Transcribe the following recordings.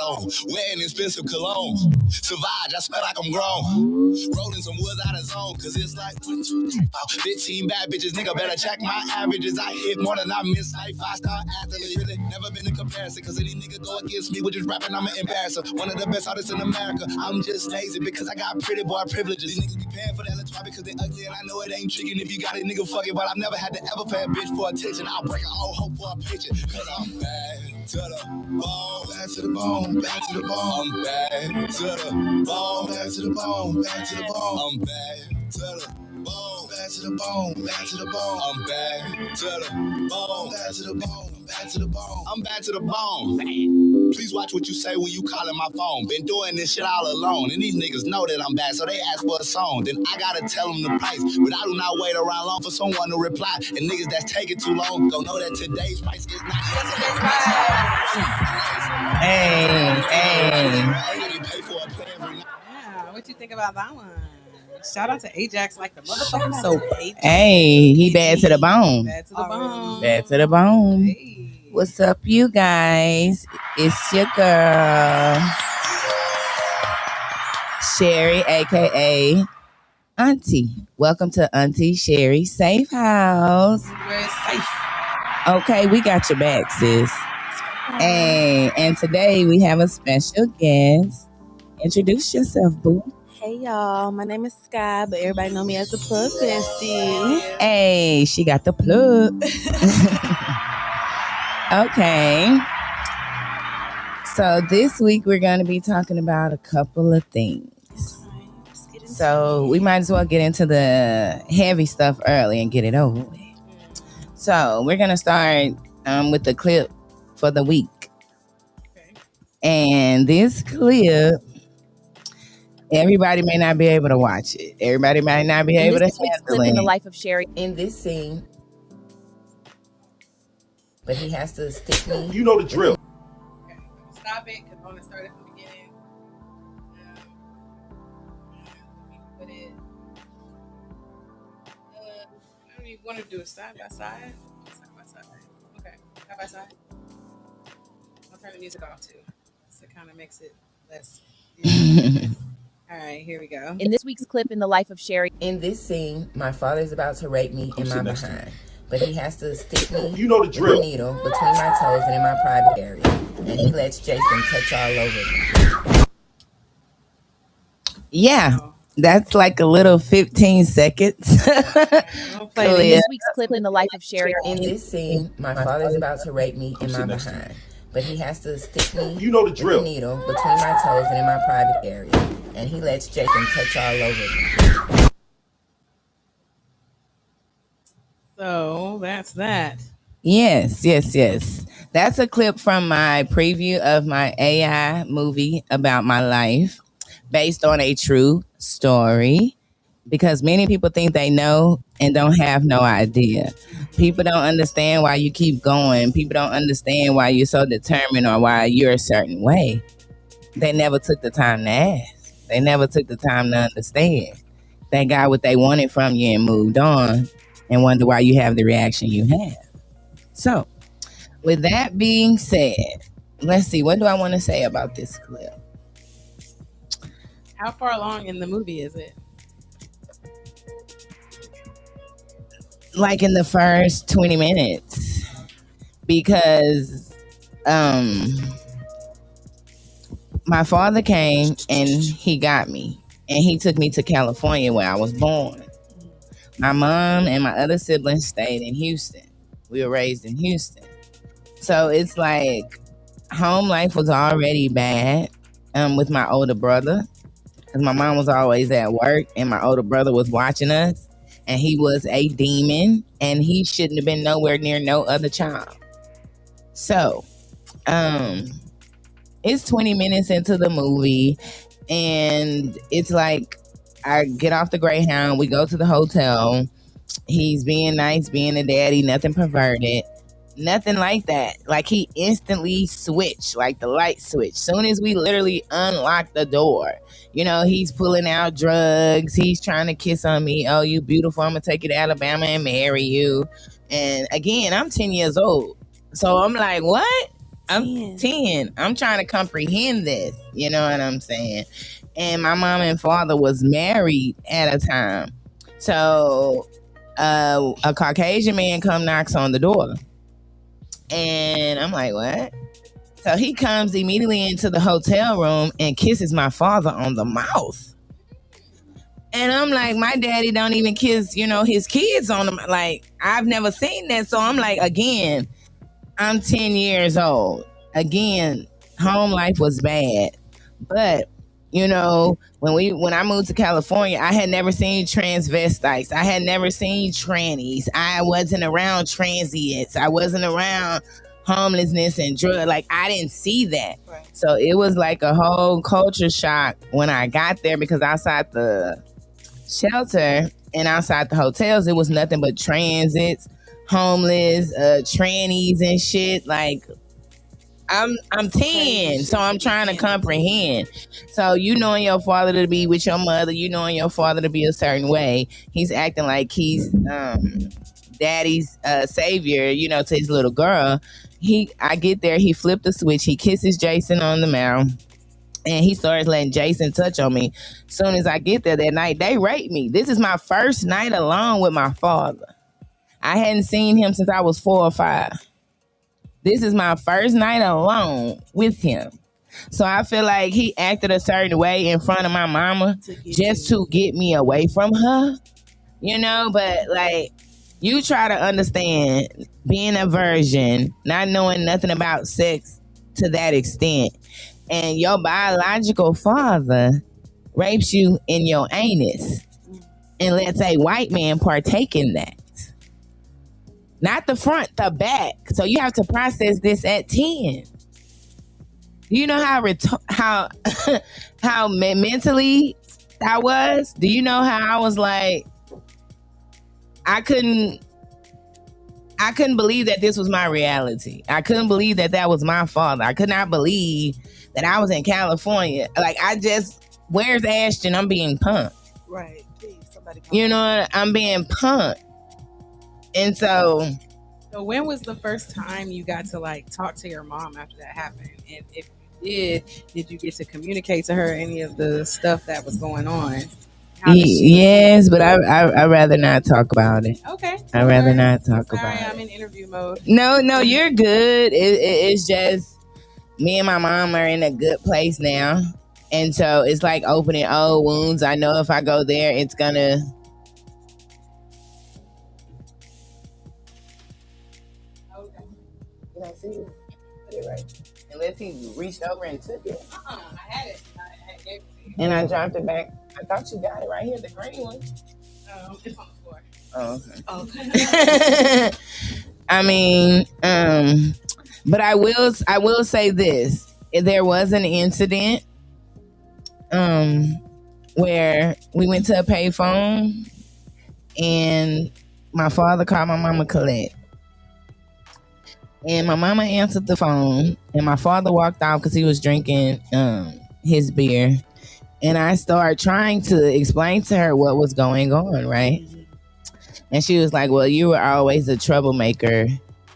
on. Wearing expensive cologne. Savage, I smell like I'm grown. Rolling some woods out of zone, cause it's like 1, 2, 3, 4, 15 bad bitches. Nigga better check my averages. I hit more than I miss, like 5-star athletes. Really never been in comparison, cause any nigga go against me with just rapping, I'm an embarrasser. One of the best artists in America. I'm just lazy because I got pretty boy privileges. These niggas be paying for that let's because they ugly, and I know it ain't tricking. If you got it, nigga, fuck it. But I've never had to ever pay a bitch for attention. I'll break all hope for a picture, cause I'm bad to the bone, bad to the bone, bad to the bone. I'm bad to the bone, bad to the bone, bad to the bone. I'm bad to the bone, bad to the bone, bad to the bone. I'm bad to the bone, bad to the bone, bad to the bone. I'm bad to the bone. Please watch what you say when you calling my phone. Been doing this shit all alone, and these niggas know that I'm bad, so they ask for a song. Then I gotta tell them the price, but I do not wait around long for someone to reply. And niggas that's taking too long don't know that today's price is not yesterday's price. Hey. Yeah, what you think about that one? Shout out to Ajax like the motherfucking soap. Hey, he bad to the bone. Bad to the bone. Bad to the bone. Hey. What's up, you guys? It's your girl, Cheri, a.k.a. Auntie. Welcome to Auntie Cheri Safe House. We're safe. Okay, we got your back, sis. Hey, and today we have a special guest. Introduce yourself, boo. Hey y'all, my name is Sky, but everybody know me as the Plug Bestie. Hey, she got the plug. Okay. So this week we're going to be talking about a couple of things. So we might as well get into the heavy stuff early and get it over with. So we're going to start with the clip for the week. And this clip, everybody may not be able to watch it. Everybody might not be able to handle it. In the life of Cheri. In this scene, but he has to stick me. You know the drill. Okay, stop it, because I want to start at the beginning. Let me put it. I don't even want to do it side by side. Side by side. Okay, side by side. I'll turn the music off too, so it kind of makes it less. All right, here we go. In this week's clip in the life of Cheri. In this scene, my father's about to rape me in my behind, but he has to stick me You know the with a drill. needle between my toes and in my private area, and he lets Jason touch all over me. Yeah, that's like a little 15 seconds. I'll play In it. this week's clip in the life of Cheri. In this scene, my father's about to rape me in my behind, but he has to stick me You know the with a drill. needle between my toes and in my private area, and he lets Jason touch all over me. So that's that. Yes. That's a clip from my preview of my AI movie about my life based on a true story, because many people think they know and don't have no idea. People don't understand why you keep going. People don't understand why you're so determined or why you're a certain way. They never took the time to ask. They never took the time to understand. They got what they wanted from you and moved on, and wonder why you have the reaction you have. So, with that being said, let's see, what do I want to say about this clip? How far along in the movie is it? Like in the first 20 minutes, because my father came and he got me, and he took me to California where I was born. My mom and my other siblings stayed in Houston. We were raised in Houston. So it's like home life was already bad with my older brother, because my mom was always at work and my older brother was watching us, and he was a demon and he shouldn't have been nowhere near no other child. So it's 20 minutes into the movie, and it's like I get off the Greyhound, we go to the hotel. He's being nice, being a daddy, nothing perverted, nothing like that. Like he instantly switched, like the light switch. Soon as we literally unlocked the door, he's pulling out drugs. He's trying to kiss on me. Oh, you beautiful. I'm going to take you to Alabama and marry you. And again, I'm 10 years old. So I'm like, what? I'm 10. I'm trying to comprehend this. You know what I'm saying? And my mom and father was married at a time. So a Caucasian man come knocks on the door. And I'm like, what? So he comes immediately into the hotel room and kisses my father on the mouth. And I'm like, my daddy don't even kiss, his kids on them. Like, I've never seen that. So I'm like, again, I'm 10 years old. Again, home life was bad. But, when I moved to California, I had never seen transvestites. I had never seen trannies. I wasn't around transients. I wasn't around homelessness and drug. Like, I didn't see that. Right. So it was like a whole culture shock when I got there, because outside the shelter and outside the hotels, it was nothing but transits, homeless, trannies and shit. Like, I'm 10, so I'm trying to comprehend. So knowing your father to be with your mother, knowing your father to be a certain way, he's acting like he's daddy's savior, to his little girl. I get there, he flipped the switch, he kisses Jason on the mouth, and he starts letting Jason touch on me. Soon as I get there that night, they rape me. This is my first night alone with my father. I hadn't seen him since I was 4 or 5. This is my first night alone with him. So I feel like he acted a certain way in front of my mama just to get me away from her. But like, you try to understand being a virgin, not knowing nothing about sex to that extent, and your biological father rapes you in your anus and lets a white man partake in that. Not the front, the back. So you have to process this at 10. Do you know how how mentally I was? Do you know how I was like, I couldn't believe that this was my reality. I couldn't believe that that was my father. I could not believe that I was in California. Like, where's Ashton? I'm being punked. Right. Please, somebody I'm being punked. And so when was the first time you got to like talk to your mom after that happened? And if you did you get to communicate to her any of the stuff that was going on? Yes, but I'd rather not talk about it. Okay. I'd rather not talk about it. I'm in interview mode. No, you're good. It's just me and my mom are in a good place now. And so it's like opening old wounds. I know if I go there, it's gonna... I see it. Put it right. Unless he reached over and took it. I had it. I gave it to you. And I dropped it back. I thought you got it right here, the green one. It's on the floor. Oh, okay. I mean, but I will say this. There was an incident where we went to a payphone and my father called my mama Colette. And my mama answered the phone, and my father walked out because he was drinking his beer. And I started trying to explain to her what was going on, right? And she was like, well, you were always a troublemaker.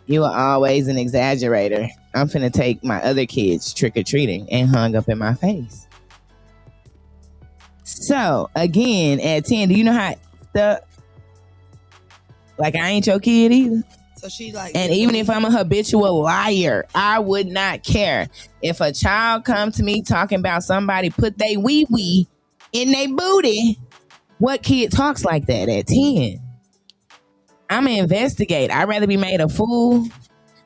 You were always an exaggerator. I'm finna take my other kids trick-or-treating, and hung up in my face. So, again, at 10, do you know how like, I ain't your kid either? So she like, and even if I'm a habitual liar, I would not care. If a child come to me talking about somebody put they wee-wee in they booty, what kid talks like that at 10? I'm going to investigate. I'd rather be made a fool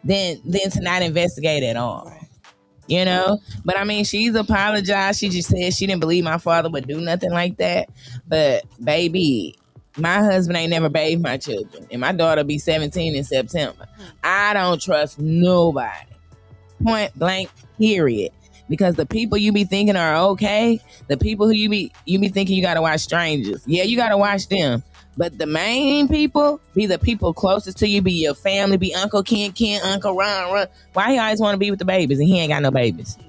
than to not investigate at all. Right. But I mean, she's apologized. She just said she didn't believe my father would do nothing like that. But baby, my husband ain't never bathed my children, and my daughter be 17 in September. I don't trust nobody. Point blank, period. Because the people you be thinking are okay, the people who you be thinking you gotta watch strangers. Yeah, you gotta watch them. But the main people be the people closest to you, be your family, be Uncle Ken, Uncle Ron. Why he always want to be with the babies and he ain't got no babies?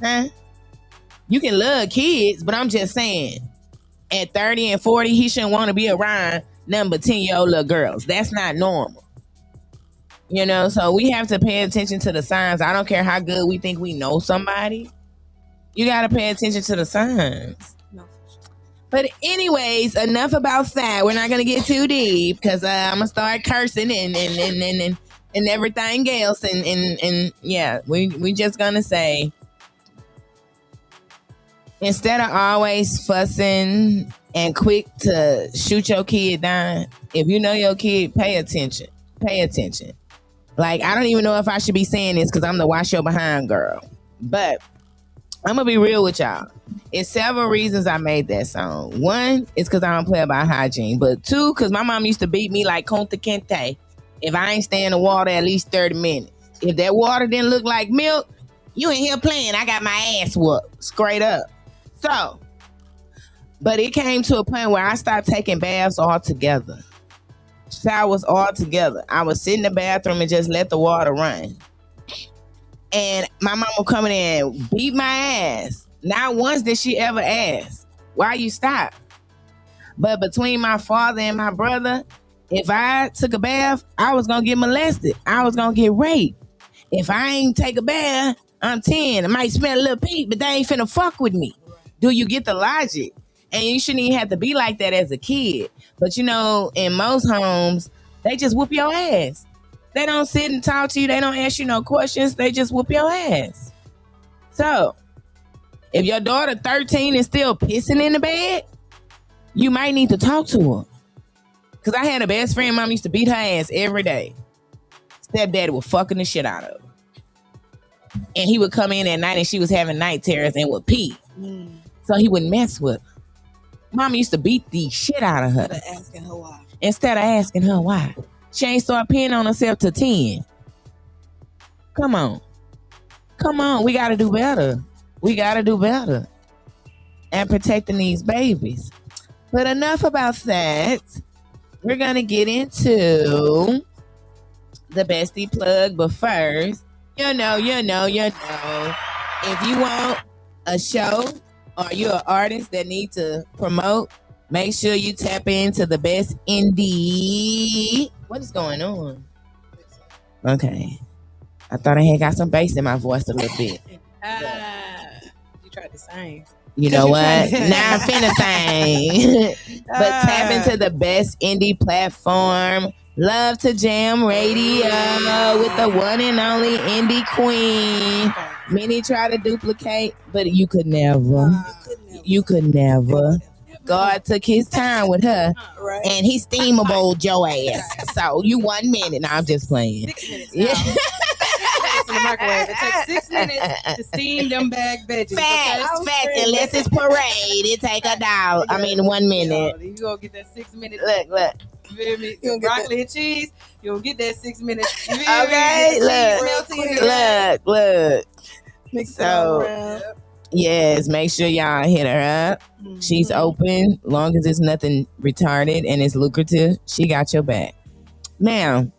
Huh? You can love kids, but I'm just saying, at 30 and 40, he shouldn't want to be around number 10-year-old little girls. That's not normal. You know, so we have to pay attention to the signs. I don't care how good we think we know somebody. You got to pay attention to the signs. No, for sure. But anyways, enough about that. We're not gonna get too deep because I'm gonna start cursing and everything else. And yeah, we just gonna say, instead of always fussing and quick to shoot your kid down, if you know your kid, pay attention. Pay attention. Like, I don't even know if I should be saying this because I'm the wash your behind girl. But I'm going to be real with y'all. It's several reasons I made that song. One, it's because I don't play about hygiene. But two, because my mom used to beat me like Kunta Kinte if I ain't stay in the water at least 30 minutes. If that water didn't look like milk, you ain't here playing. I got my ass whooped straight up. So, but it came to a point where I stopped taking baths altogether. Showers altogether. I would sit in the bathroom and just let the water run. And my mom would come in and beat my ass. Not once did she ever ask, why you stop? But between my father and my brother, if I took a bath, I was going to get molested. I was going to get raped. If I ain't take a bath, I'm 10. I might smell a little pee, but they ain't finna fuck with me. Do you get the logic? And you shouldn't even have to be like that as a kid. But you know, in most homes, they just whoop your ass. They don't sit and talk to you. They don't ask you no questions. They just whoop your ass. So, if your daughter 13 is still pissing in the bed, you might need to talk to her. Because I had a best friend, mom used to beat her ass every day. Stepdaddy was fucking the shit out of her. And he would come in at night and she was having night terrors and would pee. So he wouldn't mess with her. Mama used to beat the shit out of her. Instead of asking her why. She ain't start peeing on herself till 10. Come on. Come on. We got to do better. We got to do better. And protecting these babies. But enough about that. We're going to get into the bestie plug. But first, you know. If you want a show or you're an artist that need to promote, make sure you tap into the best indie. What is going on? Okay. I thought I had got some bass in my voice a little bit. You tried to sing. You know what? Now I'm finna sing. But tap into the best indie platform. Love to Jam Radio with the one and only indie queen. Many try to duplicate, but you could never. You could never. God took his time with her, and he steamable your ass. So you 1 minute. No, I'm just playing. 6 minutes. Yeah. In the microwave. It takes 6 minutes to steam them bag veggies. Facts. Unless it's parade, it take a dollar. 1 minute. You gonna get that 6 minutes. Look. Broccoli and cheese. You'll get that 6 minutes. Okay, look. So, yes, make sure y'all hit her up. Mm-hmm. She's open, long as it's nothing retarded and it's lucrative. She got your back. Now,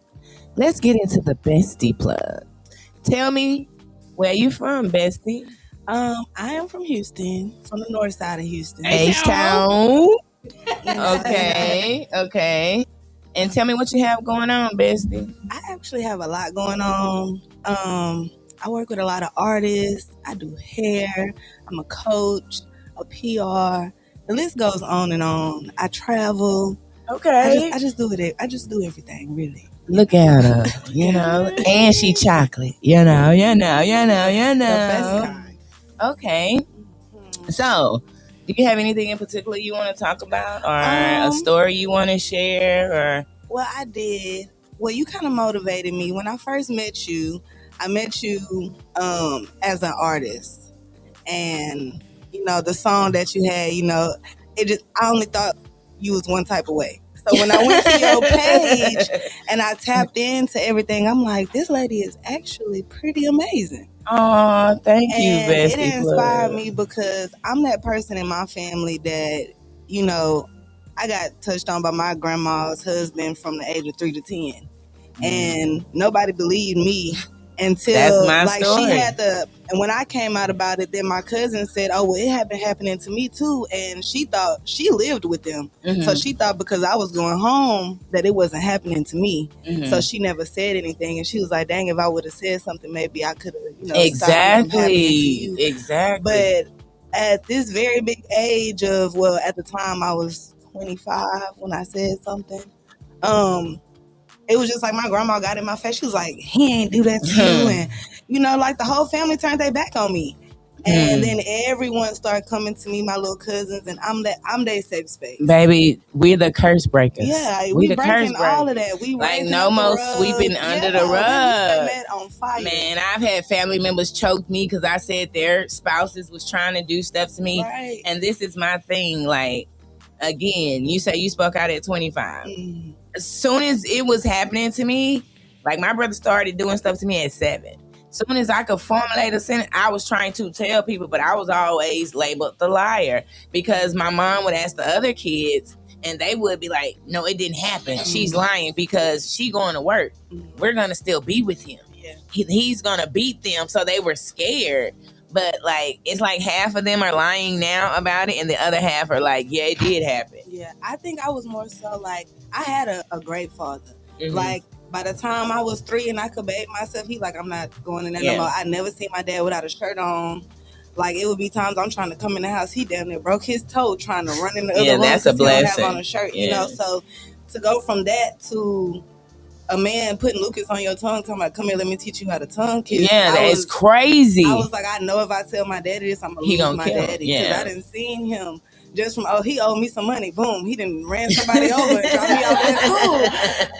let's get into the bestie plug. Tell me, where you from, bestie? I am from Houston, from the north side of Houston. H-Town. Okay. And tell me what you have going on, bestie. I actually have a lot going on. I work with a lot of artists. I do hair. I'm a coach, a PR. The list goes on and on. I travel. Okay. I just do it. I just do everything, really. Look at her, and she chocolate, The best kind. Okay. So, do you have anything in particular you want to talk about, or a story you want to share, or? Well, I did. Well, you kind of motivated me when I first met you. I met you as an artist, and the song that you had, I only thought you was one type of way. So when I went to your page and I tapped into everything, I'm like, this lady is actually pretty amazing. Oh, thank you, bestie. It inspired me because I'm that person in my family that, I got touched on by my grandma's husband from the age of 3 to 10. And nobody believed me. until That's my like story. she had the. And when I came out about it, then my cousin said, "Oh, well, it had been happening to me too." And she thought she lived with them, so she thought because I was going home that it wasn't happening to me. So she never said anything, and she was like, "Dang, if I would have said something, maybe I could have, stopped it from happening to you." Exactly. But at this very big age of, well, at the time I was 25 when I said something. It was just like my grandma got in my face. She was like, "He ain't do that to you," and like the whole family turned their back on me. And then everyone started coming to me, my little cousins, and I'm their safe space. Baby, we're the curse breakers. Yeah, we the breaking all of that. We like no more sweeping under the rug. We set that on fire. Man, I've had family members choke me because I said their spouses was trying to do stuff to me. Right. And this is my thing. Like, again, you say you spoke out at 25. As soon as it was happening to me, like my brother started doing stuff to me at 7. As soon as I could formulate a sentence, I was trying to tell people, but I was always labeled the liar because my mom would ask the other kids and they would be like, "No, it didn't happen. She's lying because she going to work. We're going to still be with him. Yeah. He's going to beat them." So they were scared. But like, it's like half of them are lying now about it and the other half are like, "Yeah, it did happen." Yeah, I think I was more so like, I had a great father. Like, by the time I was 3 and I could bathe myself, he like, "I'm not going in there no more." I never seen my dad without a shirt on. Like, it would be times I'm trying to come in the house, he damn near broke his toe trying to run in the other room that's a blessing. He don't have on a shirt, So to go from that to a man putting Lucas on your tongue, talking about, "Come here, let me teach you how to tongue kiss." Yeah, that is crazy. I was like, I know if I tell my daddy this, I'm gonna lose my daddy, because I didn't seen him. Just from, he owed me some money. Boom, he didn't ran somebody over and dropped me off at school.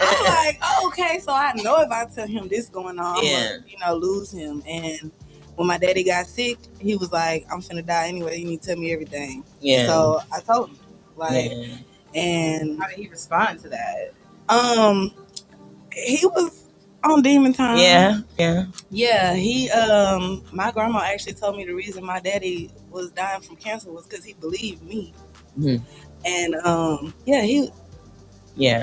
I'm like, okay, so I know if I tell him this going on, I'm gonna, lose him. And when my daddy got sick, he was like, "I'm finna die anyway. You need to tell me everything." Yeah. So I told him, and how did he respond to that? He was on demon time. Yeah. He my grandma actually told me the reason my daddy was dying from cancer was because he believed me. And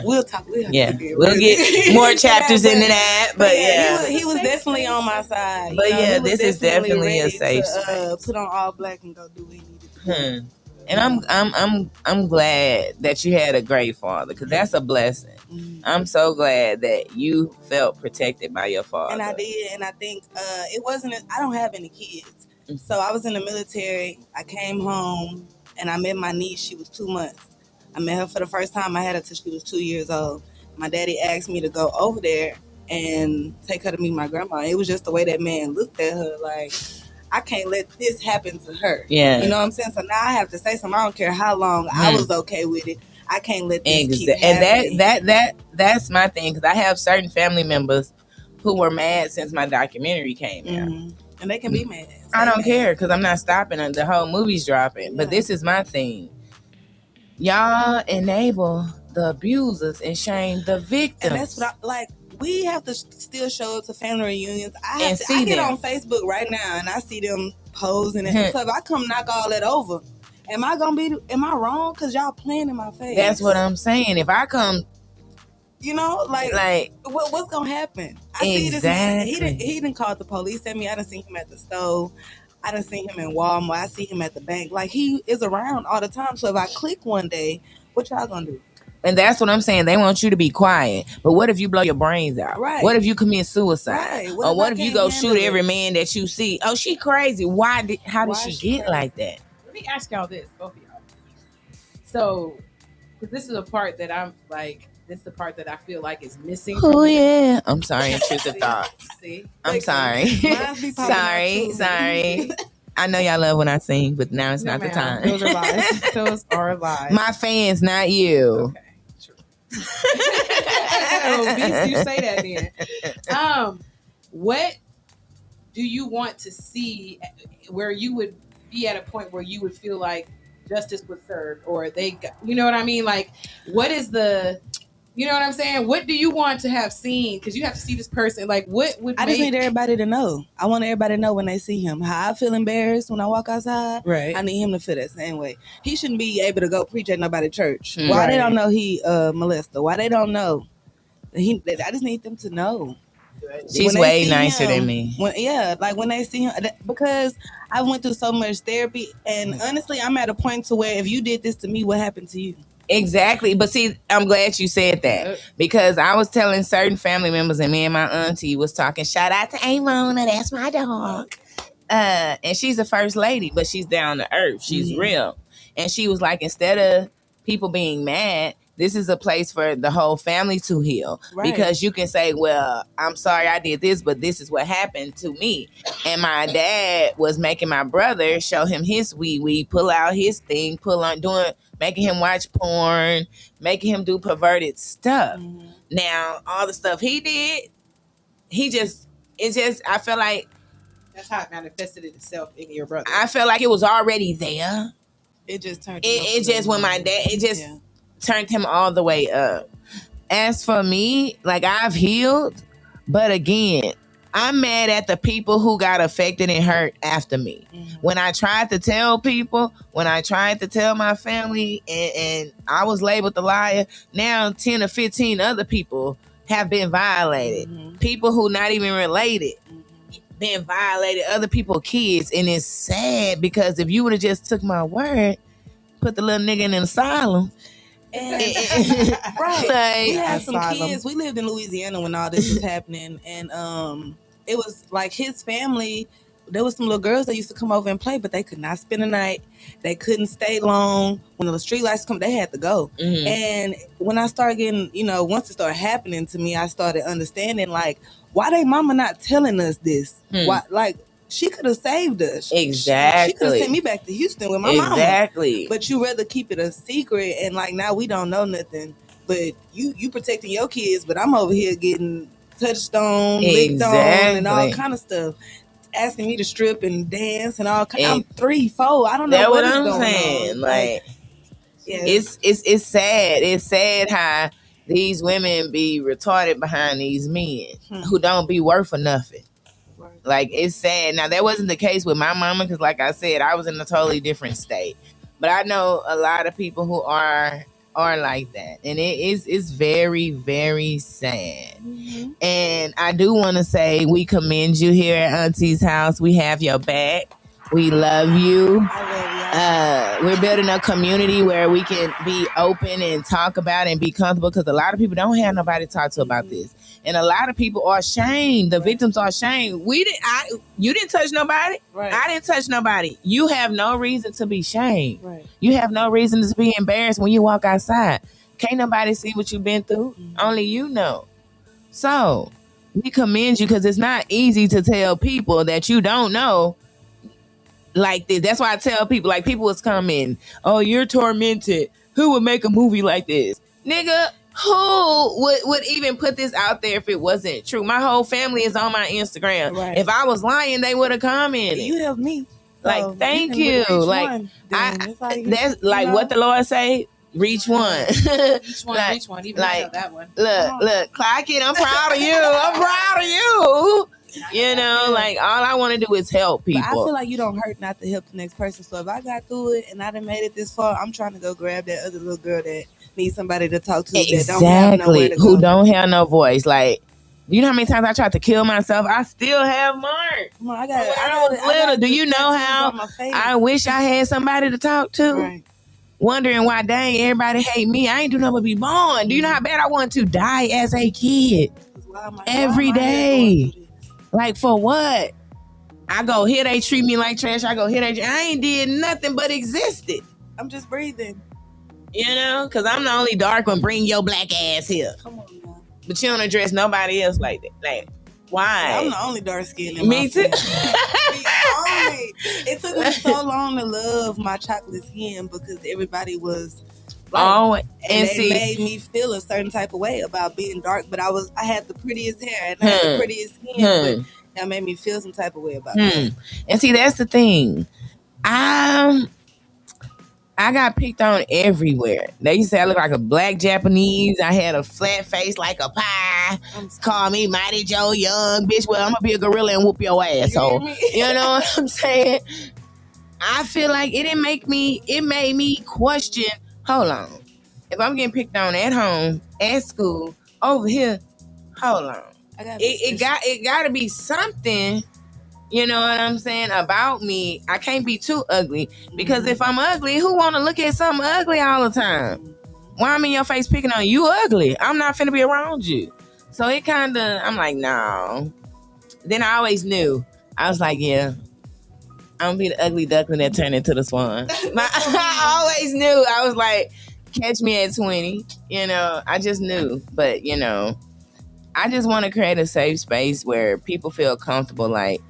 we'll talk. We'll get more chapters into that. But he was definitely on my side. But this is definitely a safe space. Put on all black and go do what he needed to do. And I'm glad that you had a great father, because that's a blessing. I'm so glad that you felt protected by your father. And I did, and I think it wasn't. I don't have any kids, so I was in the military. I came home and I met my niece. She was 2 months. I met her for the first time. I had her till she was 2 years old. My daddy asked me to go over there and take her to meet my grandma. It was just the way that man looked at her, like, I can't let this happen to her. Yeah. You know what I'm saying? So now I have to say something. I don't care how long I was okay with it. I can't let this keep happening. And that's my thing, because I have certain family members who were mad since my documentary came out. And they can be mad. I don't care, because I'm not stopping until the whole movie's dropping. Yeah. But this is my thing. Y'all enable the abusers and shame the victims. And that's what we have to still show up to family reunions. I get on Facebook right now and I see them posing and stuff. I come knock all that over. Am I wrong? Because y'all playing in my face. That's what I'm saying. If I come, what's going to happen? I see this man. He didn't call the police at me. I didn't see him at the stove. I didn't see him in Walmart. I see him at the bank. Like, he is around all the time. So if I click one day, what y'all going to do? And that's what I'm saying. They want you to be quiet. But what if you blow your brains out? Right. What if you commit suicide? Right. Or what if you go shoot every man that you see? Oh, she crazy. How did she get like that? Let me ask y'all this, both of y'all. So, because this is a part that I'm like, this is the part that I feel like is missing. Oh, yeah. I'm sorry, intrusive thoughts. See? I'm sorry. Sorry. I know y'all love when I sing, but now it's not the time. Those are lies. Those are lies. My fans, not you. Okay. You say that then. What do you want to see where you would be at a point where you would feel like justice was served, or they got, you know what I mean? Like, what is the, you know what I'm saying? What do you want to have seen? Because you have to see this person. Like, what would I just need everybody to know. I want everybody to know when they see him how I feel embarrassed when I walk outside. Right. I need him to feel that same way. He shouldn't be able to go preach at nobody's church. Why they don't know he molester? Why they don't know? I just need them to know. She's way nicer than me. When they see him, because I went through so much therapy, and honestly, I'm at a point to where if you did this to me, what happened to you? Exactly. But see, I'm glad you said that, because I was telling certain family members, and me and my auntie was talking. Shout out to Amona, that's my dog. And she's the first lady, but she's down to earth. She's real. And she was like, instead of people being mad, this is a place for the whole family to heal. Right. Because you can say, well, I'm sorry I did this, but this is what happened to me. And my dad was making my brother show him his wee, pull out his thing, making him watch porn, making him do perverted stuff. Mm-hmm. Now, all the stuff he did, I feel like that's how it manifested itself in your brother. I felt like it was already there. It just turned. It just when my dad, turned him all the way up. As for me, like, I've healed, but again, I'm mad at the people who got affected and hurt after me. Mm-hmm. When I tried to tell people, when I tried to tell my family, and I was labeled the liar, now 10 or 15 other people have been violated. Mm-hmm. People who not even related. Being violated, other people's kids, and it's sad because if you would have just took my word, put the little nigga in an asylum. Right. Like, we had some kids. We lived in Louisiana when all this was happening, and it was like his family. There was some little girls that used to come over and play, but they could not spend the night. They couldn't stay long. When the street lights come, they had to go. Mm-hmm. And when I started getting, once it started happening to me, I started understanding, like, why they mama not telling us this? Why, like, she could have saved us. Exactly. She could have sent me back to Houston with my mama. Exactly. But you rather keep it a secret, and like now we don't know nothing. But you protecting your kids, but I'm over here getting touched on, licked on, and all kind of stuff. Asking me to strip and dance and all kind. I'm 3, 4. I don't know what I'm saying. On. Like, it's sad. It's sad how these women be retarded behind these men who don't be worth for nothing. Right. Like, it's sad. Now, that wasn't the case with my mama because, like I said, I was in a totally different state. But I know a lot of people who are like that, and it's very, very sad. Mm-hmm. And I do want to say we commend you here at Auntie's house. We have your back. We love you. I love you. We're building a community where we can be open and talk about it and be comfortable, because a lot of people don't have nobody to talk to about this, and a lot of people are ashamed. The victims are ashamed. You didn't touch nobody. Right. I didn't touch nobody. You have no reason to be ashamed. Right. You have no reason to be embarrassed when you walk outside. Can't nobody see what you've been through. Mm-hmm. Only you know. So we commend you, because it's not easy to tell people that you don't know like this. That's why I tell people, like, people was coming, oh, you're tormented. Who would make a movie like this? Nigga, who would even put this out there if it wasn't true? My whole family is on my Instagram. Right. If I was lying, they would have commented. You helped me. Like, thank you. Like, that's like what the Lord say. Reach one. Reach one. Even like, that one. Look, clock it. I'm proud of you. I'm proud of you. Like, all I want to do is help people. But I feel like you don't hurt not to help the next person. So if I got through it and I done made it this far, I'm trying to go grab that other little girl that needs somebody to talk to. Exactly. That don't have nowhere to go. Who don't have no voice. Like, you know how many times I tried to kill myself? I still have marks. I was little. Do you know how I wish I had somebody to talk to? Right. Wondering why, dang, everybody hate me. I ain't do nothing but be born. Do you know how bad I want to die as a kid? Every day. Like, for what? I go here, they treat me like trash. I go here, I ain't did nothing but existed. I'm just breathing. Because I'm the only dark one. Bring your black ass here. Come on now. But you don't address nobody else like that. Like, why? I'm the only dark skin in me too. It took me so long to love my chocolate skin because everybody was like, and it made me feel a certain type of way about being dark. But I had the prettiest hair and I had the prettiest skin, but that made me feel some type of way about it. And see, that's the thing. I got picked on everywhere. They used to say I look like a black Japanese. I had a flat face like a pie. Call me Mighty Joe Young, bitch. Well, I'm gonna be a gorilla and whoop your asshole. You know what I'm saying? I feel like it made me question, hold on. If I'm getting picked on at home, at school, over here, hold on. it got to be something. You know what I'm saying about me? I can't be too ugly because if I'm ugly, who want to look at something ugly all the time? Why I'm in your face picking on you ugly? I'm not finna be around you. So it kind of, I'm like, no. Then I always knew. I was like, yeah, I'm gonna be the ugly duckling that turned into the swan. I always knew. I was like, catch me at 20. You know, I just knew. But, you know, I just want to create a safe space where people feel comfortable. Like,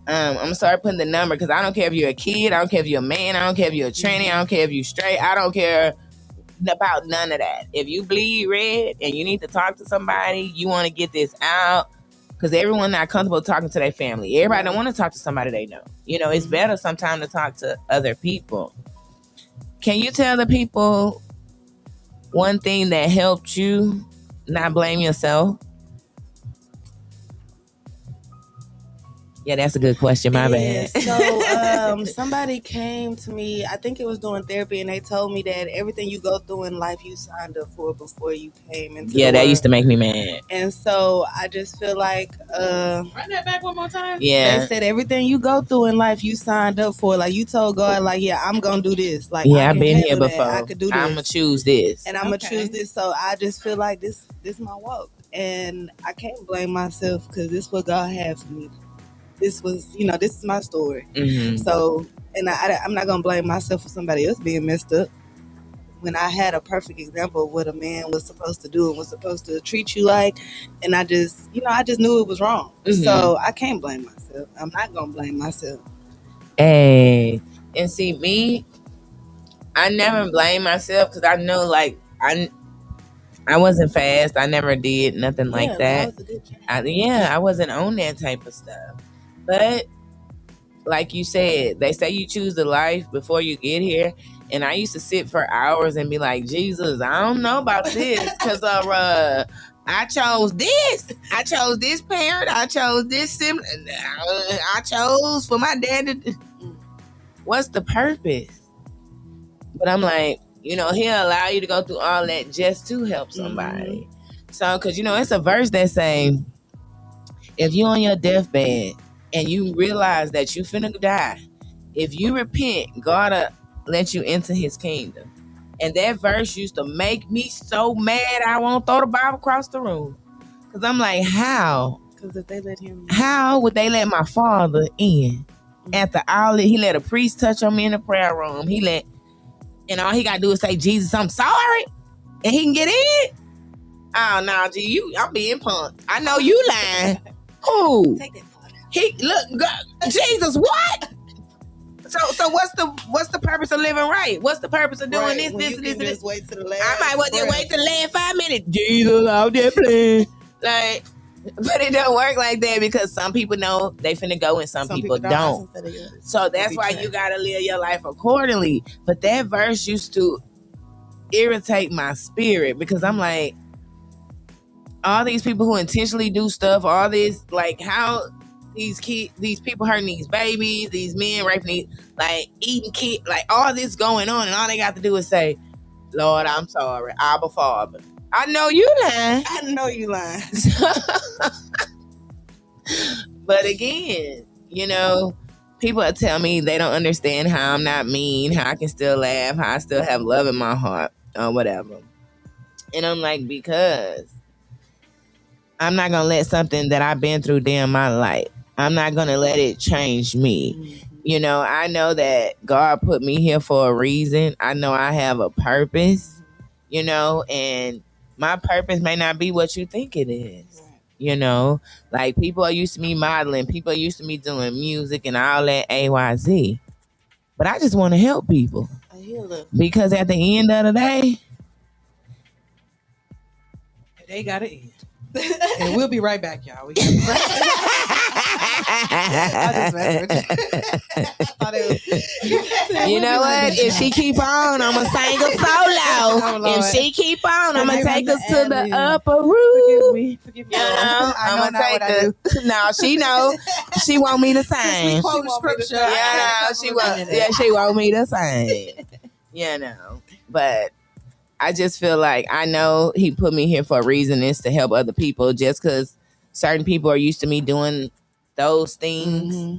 I'm gonna start putting the number because I don't care if you're a kid, I don't care if you're a man, I don't care if you're a tranny, I don't care if you're straight, I don't care about none of that. If you bleed red and you need to talk to somebody, you want to get this out because everyone not comfortable talking to their family. Everybody don't want to talk to somebody they know. You know, it's better sometimes to talk to other people. Can you tell the people one thing that helped you not blame yourself? Yeah, that's a good question. My bad. So somebody came to me, I think it was doing therapy, and they told me that everything you go through in life you signed up for before you came into the that world. used to make me mad. And so I just feel like run that back one more time. Yeah. They said everything you go through in life you signed up for. Like you told God, like, yeah, I'm gonna do this. Like, yeah, I I've can been here handle before. that. I could do this. I'm gonna choose this. And I'm gonna choose this. So I just feel like this is my walk. And I can't blame myself because this is what God had for me. This was, this is my story. Mm-hmm. So, and I'm not going to blame myself for somebody else being messed up. When I had a perfect example of what a man was supposed to do and was supposed to treat you like, and I just knew it was wrong. Mm-hmm. So I can't blame myself. I'm not going to blame myself. Hey, and see me, I never blame myself because I know, like, I wasn't fast. I never did nothing like that. I wasn't on that type of stuff. But like you said, they say you choose the life before you get here. And I used to sit for hours and be like, Jesus, I don't know about this. Because I chose this. I chose this parent. I chose this sibling. I chose for my dad to... What's the purpose? But I'm like, he'll allow you to go through all that just to help somebody. Mm-hmm. So, because, it's a verse that say, if you're on your deathbed and you realize that you finna die, if you repent, God will let you into his kingdom. And that verse used to make me so mad I won't throw the Bible across the room. Because I'm like, how? Because if they let him in. How would they let my father in? After all that, he let a priest touch on me in the prayer room. And all he got to do is say, Jesus, I'm sorry. And he can get in. Oh, no, G, I'm being punked. I know you lying. Who? Take that part out. Look, God, Jesus, what? So what's the purpose of living right? What's the purpose of doing this? Just wait to the last. I might wait to the last 5 minutes. Jesus, out there playing. Like, but it don't work like that because some people know they finna go and some people don't. So that's why you gotta live your life accordingly. But that verse used to irritate my spirit because I'm like, all these people who intentionally do stuff, all this, like, how these people hurting these babies, these men raping these, like, eating kids, like, all this going on, and all they got to do is say, Lord, I'm sorry, Abba Father. I know you lying. I know you lying. But again, people tell me they don't understand how I'm not mean, how I can still laugh, how I still have love in my heart, or whatever. And I'm like, because I'm not going to let something that I've been through dim my light. I'm not going to let it change me. Mm-hmm. I know that God put me here for a reason. I know I have a purpose, and my purpose may not be what you think it is. Right. Like people are used to me modeling, people are used to me doing music and all that AYZ. But I just want to help people. Because at the end of the day, they got to end. And we'll be right back, y'all. I just messed with you. You know what? If she keep on, I'm going to sing a solo. If she keep on, I'm going to take us to the upper room. Forgive me. I'm going to take us. No, she know. She want me to sing. Quote scripture. She want me to sing. But I just feel like I know he put me here for a reason is to help other people just because certain people are used to me doing those things. Mm-hmm.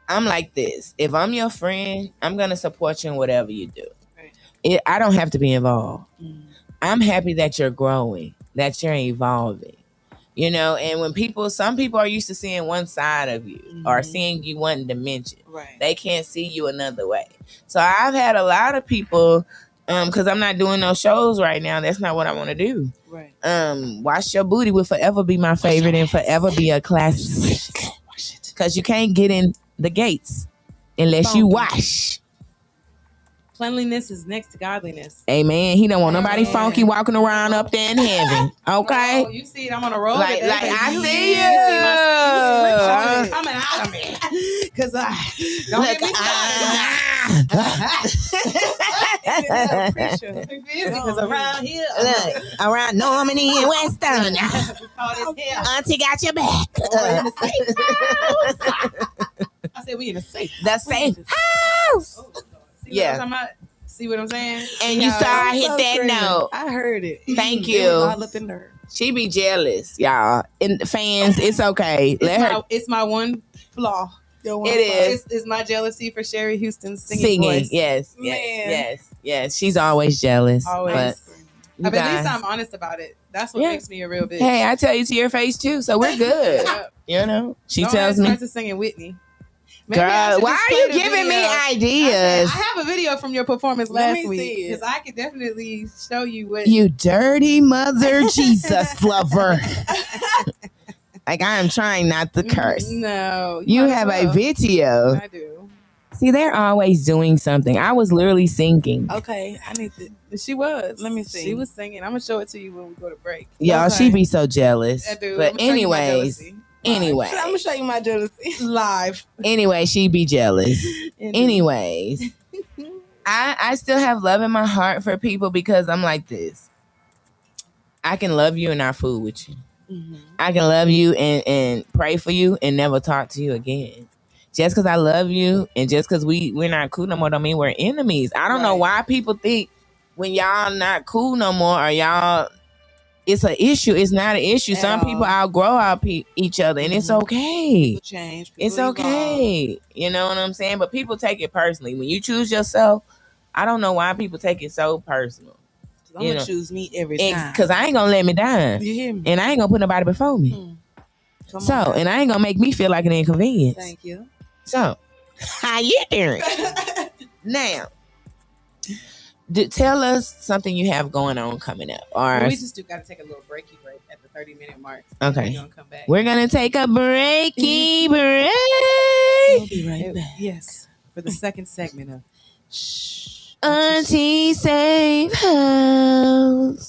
I'm like this. If I'm your friend, I'm gonna support you in whatever you do. Right. I don't have to be involved. Mm-hmm. I'm happy that you're growing, that you're evolving. And when some people are used to seeing one side of you or seeing you one dimension. Right. They can't see you another way. So I've had a lot of people, because I'm not doing no shows right now. That's not what I want to do. Right. Wash Your Booty will forever be my favorite and forever be a classic. Because you can't get in the gates unless you wash. Cleanliness is next to godliness. Amen. He don't want nobody Amen. funky walking around up there in heaven. Okay? Oh, you see it. I'm on a roll. Like today, I baby. see you. I'm coming out of me. Because don't get me started. Because around here, around Normandy and Weston. we call this here. Auntie got your back. In the safe house. I said we in a safe. The safe house. Oh, see Yeah. what I'm talking about? See what I'm saying? And you saw I hit so that screaming. note. I heard it. Thank It was you. all up in there. She be jealous, y'all. And fans, it's okay. It's my one flaw. It is. It's my jealousy for Cheri Houston's singing voice. Yes, Man. yes. She's always jealous. Always. But But at least I'm honest about it. That's what makes me a real bitch. Hey, I tell you to your face too, so we're good. Yep. She Don't tells ask me, her to singing Whitney. Maybe I girl, should why just are play you the giving me video. ideas? I have a video from your performance Let last me week see it. because I could definitely show you what. You dirty mother Jesus lover. Like I am trying not to curse. No, You might as have a well. video. I do. See, they're always doing something. I was literally singing. Okay, I need to. She was. Let me see. She was singing. I'm gonna show it to you when we go to break. Y'all, Okay. she be so jealous. I do. But I'm gonna show you my anyways, jealousy. anyway, I'm gonna show you my jealousy. Live. anyway, she be jealous. Indeed. Anyways, I still have love in my heart for people because I'm like this. I can love you and not fool with you. Mm-hmm. I can love you and pray for you and never talk to you again. Just because I love you and just because we're not cool no more don't mean we're enemies. I don't know why people think when y'all not cool no more or y'all, it's an issue. It's not an issue. Some people outgrow each other and it's okay. People change. People It's okay. You know what I'm saying? But people take it personally. When you choose yourself, I don't know why people take it so personal. I'm gonna choose me every time. Because I ain't going to let me down. You hear me? And I ain't going to put nobody before me. Come So, on. and I ain't going to make me feel like an inconvenience. Thank you. So, how you doing? Now, tell us something you have going on coming up. Or Well, we just got to take a little breaky break at the 30-minute mark. Okay. We're going to come back. we're going to take a breaky break. We'll be right back. Yes. For the second segment of Auntie Safe House.